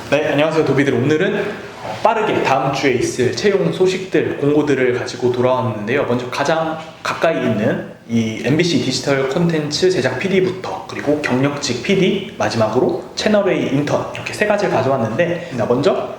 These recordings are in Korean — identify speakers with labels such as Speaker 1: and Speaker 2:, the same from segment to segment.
Speaker 1: 네, 안녕하세요. 도비들. 오늘은 빠르게 다음 주에 있을 채용 소식들, 공고들을 가지고 돌아왔는데요. 먼저 가장 가까이 있는 이 MBC 디지털 콘텐츠 제작 PD부터, 그리고 경력직 PD, 마지막으로 채널A 인턴, 이렇게 세 가지를 가져왔는데, 먼저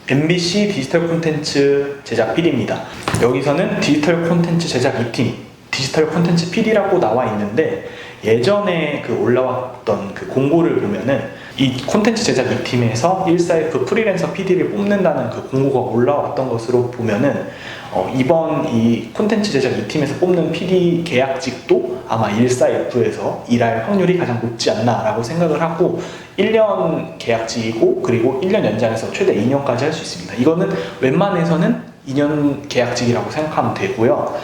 Speaker 1: MBC 디지털 콘텐츠 제작 PD입니다. 여기서는 디지털 콘텐츠 제작 2팀, 디지털 콘텐츠 PD라고 나와 있는데, 예전에 올라왔던 공고를 보면은 이 콘텐츠 제작 2팀에서 1사F 프리랜서 PD를 뽑는다는 공고가 올라왔던 것으로 보면은 이번 이 콘텐츠 제작 2팀에서 뽑는 PD 계약직도 아마 1사F에서 일할 확률이 가장 높지 않나 라고 생각을 하고, 1년 계약직이고 그리고 1년 연장해서 최대 2년까지 할 수 있습니다. 이거는 웬만해서는 2년 계약직이라고 생각하면 되고요.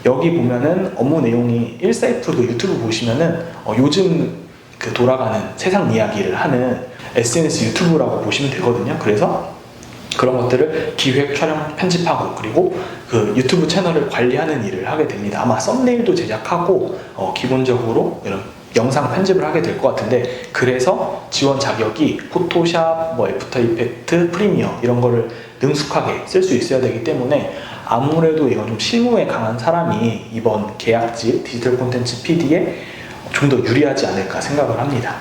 Speaker 1: 여기 보면은 업무 내용이 1사F 유튜브 보시면은 요즘 돌아가는 세상 이야기를 하는 SNS 유튜브라고 보시면 되거든요. 그래서 그런 것들을 기획, 촬영, 편집하고, 그리고 유튜브 채널을 관리하는 일을 하게 됩니다. 아마 썸네일도 제작하고 기본적으로 이런 영상 편집을 하게 될 것 같은데, 그래서 지원 자격이 포토샵, 애프터 이펙트, 프리미어 이런 거를 능숙하게 쓸 수 있어야 되기 때문에 아무래도 이건 좀 실무에 강한 사람이 이번 계약직 디지털 콘텐츠 PD에 좀 더 유리하지 않을까 생각을 합니다.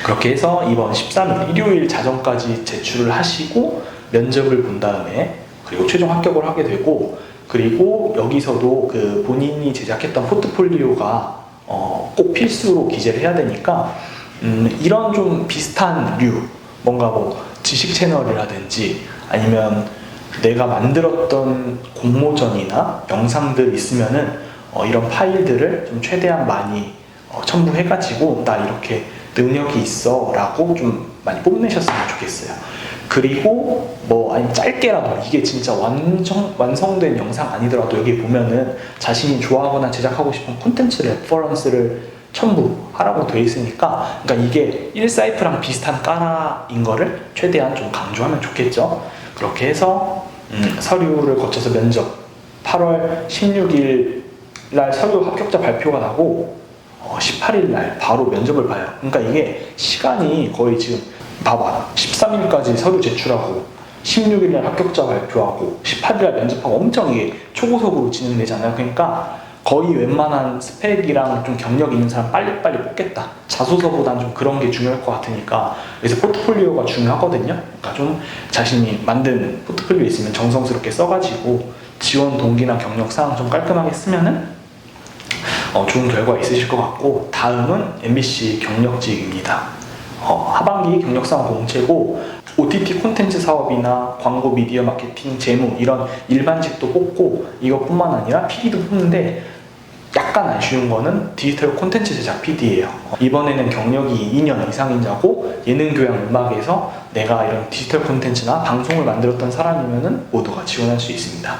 Speaker 1: 그렇게 해서 이번 13일 일요일 자정까지 제출을 하시고 면접을 본 다음에, 그리고 최종 합격을 하게 되고, 그리고 여기서도 본인이 제작했던 포트폴리오가 꼭 필수로 기재를 해야 되니까 이런 좀 비슷한 류, 뭔가 지식 채널이라든지 아니면 내가 만들었던 공모전이나 영상들 있으면은 이런 파일들을 좀 최대한 많이 첨부해가지고 나 이렇게 능력이 있어 라고 좀 많이 뽐내셨으면 좋겠어요. 그리고 아니면 짧게라도, 이게 진짜 완성된 영상 아니더라도 여기 보면은 자신이 좋아하거나 제작하고 싶은 콘텐츠 레퍼런스를 첨부하라고 되어 있으니까, 그러니까 이게 1사이프랑 비슷한 까라인 거를 최대한 좀 강조하면 좋겠죠. 그렇게 해서 서류를 거쳐서 면접 8월 16일 날 서류 합격자 발표가 나고 18일 날 바로 면접을 봐요. 그러니까 이게 시간이 거의 지금 봐봐, 13일까지 서류 제출하고 16일 날 합격자 발표하고 18일 날 면접하고 엄청 이게 초고속으로 진행되잖아요. 그러니까 거의 웬만한 스펙이랑 좀 경력 있는 사람 빨리빨리 뽑겠다. 자소서보다는 좀 그런 게 중요할 것 같으니까, 그래서 포트폴리오가 중요하거든요. 그러니까 좀 자신이 만든 포트폴리오 있으면 정성스럽게 써가지고 지원 동기나 경력 사항 좀 깔끔하게 쓰면은 좋은 결과 있으실 것 같고, 다음은 MBC 경력직입니다. 하반기 경력사항 공채고, OTT 콘텐츠 사업이나 광고, 미디어 마케팅, 재무 이런 일반직도 뽑고, 이것뿐만 아니라 PD도 뽑는데 약간 아쉬운 거는 디지털 콘텐츠 제작 PD예요. 이번에는 경력이 2년 이상인 자고 예능, 교양, 음악에서 내가 이런 디지털 콘텐츠나 방송을 만들었던 사람이면은 모두가 지원할 수 있습니다.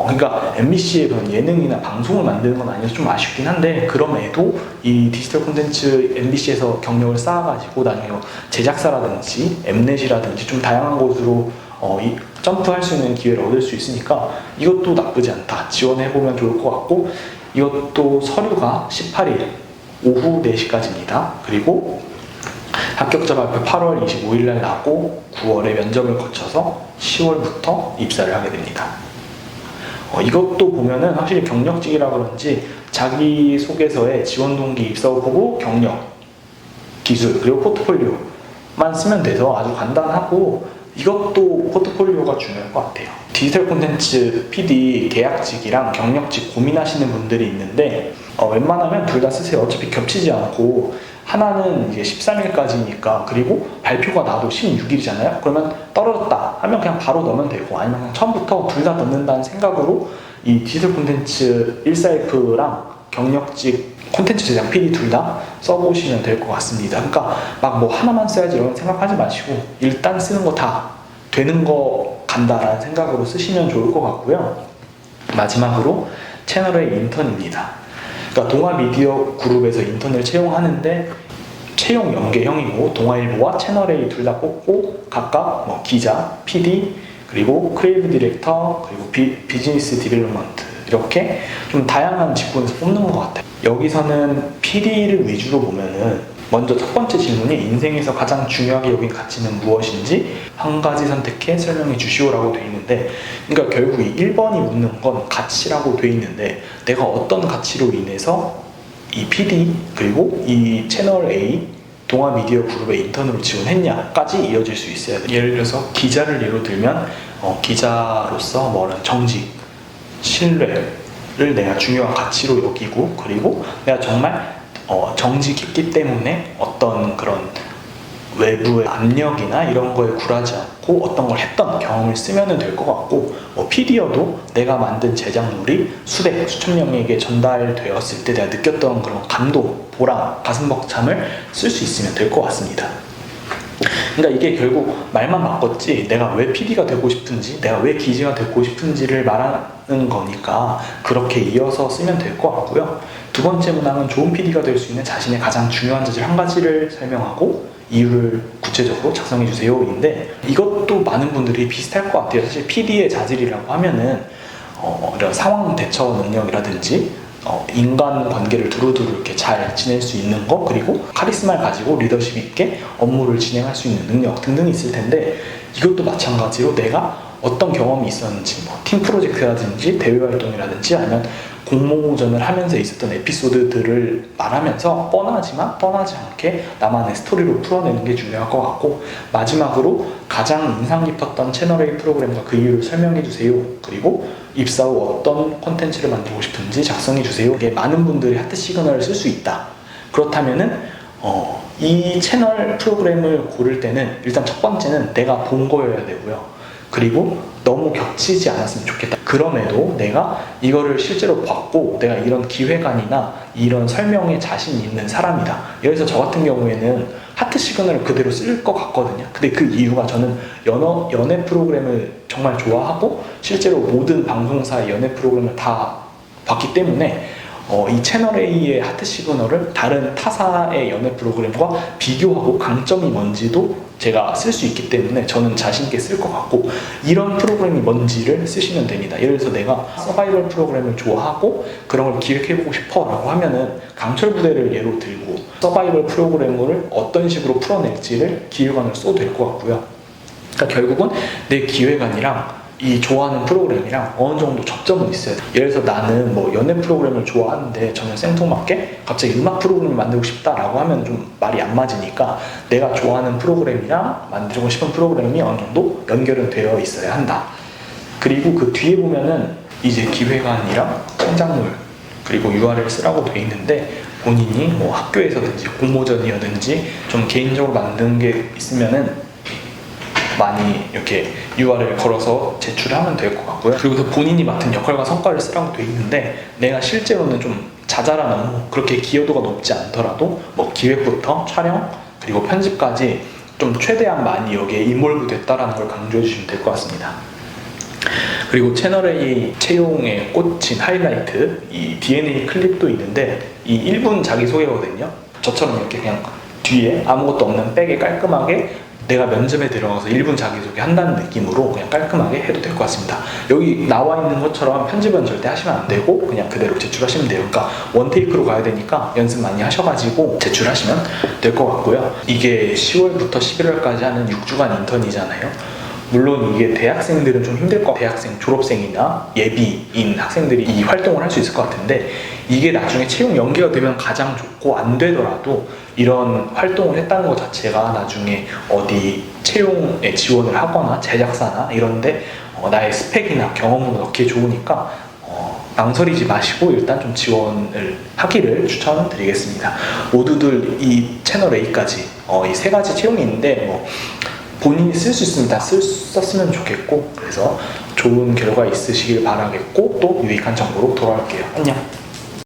Speaker 1: 그러니까 MBC에 그런 예능이나 방송을 만드는 건 아니어서 좀 아쉽긴 한데, 그럼에도 이 디지털 콘텐츠 MBC에서 경력을 쌓아가지고 나중에 제작사라든지 엠넷이라든지 좀 다양한 곳으로 점프할 수 있는 기회를 얻을 수 있으니까 이것도 나쁘지 않다. 지원해보면 좋을 것 같고, 이것도 서류가 18일 오후 4시까지입니다. 그리고 합격자 발표 8월 25일 날 나고 9월에 면접을 거쳐서 10월부터 입사를 하게 됩니다. 이것도 보면은 확실히 경력직이라 그런지 자기소개서에 지원 동기, 입사 후 보고, 경력, 기술, 그리고 포트폴리오만 쓰면 돼서 아주 간단하고, 이것도 포트폴리오가 중요할 것 같아요. 디지털 콘텐츠 PD 계약직이랑 경력직 고민하시는 분들이 있는데 웬만하면 둘 다 쓰세요. 어차피 겹치지 않고, 하나는 이제 13일까지니까, 그리고 발표가 나도 16일이잖아요. 그러면 떨어졌다 하면 그냥 바로 넣으면 되고, 아니면 그냥 처음부터 둘 다 넣는다는 생각으로 이 디지털 콘텐츠 1사이프랑 경력직 콘텐츠 제작 PD 둘 다 써보시면 될 것 같습니다. 그러니까 막 하나만 써야지 이런 생각하지 마시고, 일단 쓰는 거 다 되는 거 간다라는 생각으로 쓰시면 좋을 것 같고요. 마지막으로 채널의 인턴입니다. 그러니까 동아미디어 그룹에서 인턴을 채용하는데 채용 연계형이고, 동아일보와 채널A 둘 다 뽑고 각각 기자, PD, 그리고 크리에이티브 디렉터, 그리고 비즈니스 디벨롭먼트, 이렇게 좀 다양한 직군에서 뽑는 것 같아요. 여기서는 PD를 위주로 보면은 먼저 첫 번째 질문이 인생에서 가장 중요하게 여긴 가치는 무엇인지 한 가지 선택해 설명해 주시오라고 되어 있는데, 그러니까 결국 이 1번이 묻는 건 가치라고 되어 있는데, 내가 어떤 가치로 인해서 이 PD 그리고 이 채널 A 동아미디어 그룹의 인턴으로 지원했냐까지 이어질 수 있어야 돼. 예를 들어서 기자를 예로 들면 기자로서 뭐는 정직, 신뢰를 내가 중요한 가치로 여기고, 그리고 내가 정말 정직했기 때문에 어떤 그런 외부의 압력이나 이런 거에 굴하지 않고 어떤 걸 했던 경험을 쓰면 될 것 같고, PD여도 내가 만든 제작물이 수백, 수천 명에게 전달되었을 때 내가 느꼈던 그런 감동, 보람, 가슴 벅참을 쓸 수 있으면 될 것 같습니다. 그러니까 이게 결국 말만 바꿨지 내가 왜 PD가 되고 싶은지, 내가 왜 기자가 되고 싶은지를 말하는 거니까 그렇게 이어서 쓰면 될 것 같고요. 두 번째 문항은 좋은 PD가 될 수 있는 자신의 가장 중요한 자질 한 가지를 설명하고 이유를 구체적으로 작성해 주세요인데, 이것도 많은 분들이 비슷할 것 같아요. 사실 PD의 자질이라고 하면은 이런 상황 대처 능력이라든지 인간관계를 두루두루 이렇게 잘 지낼 수 있는 거, 그리고 카리스마를 가지고 리더십 있게 업무를 진행할 수 있는 능력 등등이 있을 텐데, 이것도 마찬가지로 내가 어떤 경험이 있었는지, 팀 프로젝트라든지 대외 활동이라든지 아니면 공모전을 하면서 있었던 에피소드들을 말하면서 뻔하지만 뻔하지 않게 나만의 스토리로 풀어내는 게 중요할 것 같고, 마지막으로 가장 인상 깊었던 채널A 프로그램과 그 이유를 설명해 주세요. 그리고 입사 후 어떤 콘텐츠를 만들고 싶은지 작성해 주세요. 이게 많은 분들이 하트 시그널을 쓸 수 있다. 그렇다면은 이 채널 프로그램을 고를 때는 일단 첫 번째는 내가 본 거여야 되고요. 그리고 너무 겹치지 않았으면 좋겠다. 그럼에도 내가 이거를 실제로 봤고 내가 이런 기획안이나 이런 설명에 자신 있는 사람이다. 예를 들어서 저 같은 경우에는 하트 시그널을 그대로 쓸 것 같거든요. 근데 그 이유가 저는 연애 프로그램을 정말 좋아하고 실제로 모든 방송사의 연애 프로그램을 다 봤기 때문에 이 채널A의 하트 시그널을 다른 타사의 연애 프로그램과 비교하고 강점이 뭔지도 제가 쓸 수 있기 때문에 저는 자신있게 쓸 것 같고, 이런 프로그램이 뭔지를 쓰시면 됩니다. 예를 들어서 내가 서바이벌 프로그램을 좋아하고 그런 걸 기획해보고 싶어 라고 하면은 강철 부대를 예로 들고 서바이벌 프로그램을 어떤 식으로 풀어낼지를 기획안을 써도 될 것 같고요. 그러니까 결국은 내 기획안이랑 이 좋아하는 프로그램이랑 어느 정도 접점은 있어야 돼. 예를 들어서 나는 뭐 연애 프로그램을 좋아하는데 저는 생뚱맞게 갑자기 음악 프로그램을 만들고 싶다라고 하면 좀 말이 안 맞으니까 내가 좋아하는 프로그램이랑 만들고 싶은 프로그램이 어느 정도 연결은 되어 있어야 한다. 그리고 그 뒤에 보면은 이제 기획안이랑 창작물 그리고 URL 쓰라고 돼 있는데, 본인이 뭐 학교에서든지 공모전이라든지 좀 개인적으로 만든 게 있으면은 많이 이렇게 URL 걸어서 제출하면 될 것 같고요. 그리고 본인이 맡은 역할과 성과를 쓰라고 돼 있는데, 내가 실제로는 좀 자잘한 업무, 그렇게 기여도가 높지 않더라도 뭐 기획부터 촬영 그리고 편집까지 좀 최대한 많이 여기에 인볼브 됐다라는 걸 강조해 주시면 될 것 같습니다. 그리고 채널A 채용에 꽂힌 하이라이트, 이 DNA 클립도 있는데 이 1분 자기소개거든요. 저처럼 이렇게 그냥 뒤에 아무것도 없는 백에 깔끔하게 내가 면접에 들어가서 1분 자기소개 한다는 느낌으로 그냥 깔끔하게 해도 될 것 같습니다. 여기 나와 있는 것처럼 편집은 절대 하시면 안 되고 그냥 그대로 제출하시면 돼요. 그러니까 원테이크로 가야 되니까 연습 많이 하셔가지고 제출하시면 될 것 같고요. 이게 10월부터 11월까지 하는 6주간 인턴이잖아요. 물론 이게 대학생들은 좀 힘들 것 같아요. 대학생, 졸업생이나 예비인 학생들이 이 활동을 할 수 있을 것 같은데, 이게 나중에 채용 연계가 되면 가장 좋고, 안 되더라도 이런 활동을 했다는 것 자체가 나중에 어디 채용에 지원을 하거나 제작사나 이런데 나의 스펙이나 경험으로 넣기에 좋으니까 망설이지 마시고 일단 좀 지원을 하기를 추천드리겠습니다. 모두들 이 채널 A까지 이 세 가지 채용이 있는데 뭐 본인이 쓸 수 있으면 다 썼으면 좋겠고, 그래서 좋은 결과 있으시길 바라겠고 또 유익한 정보로 돌아올게요. 안녕.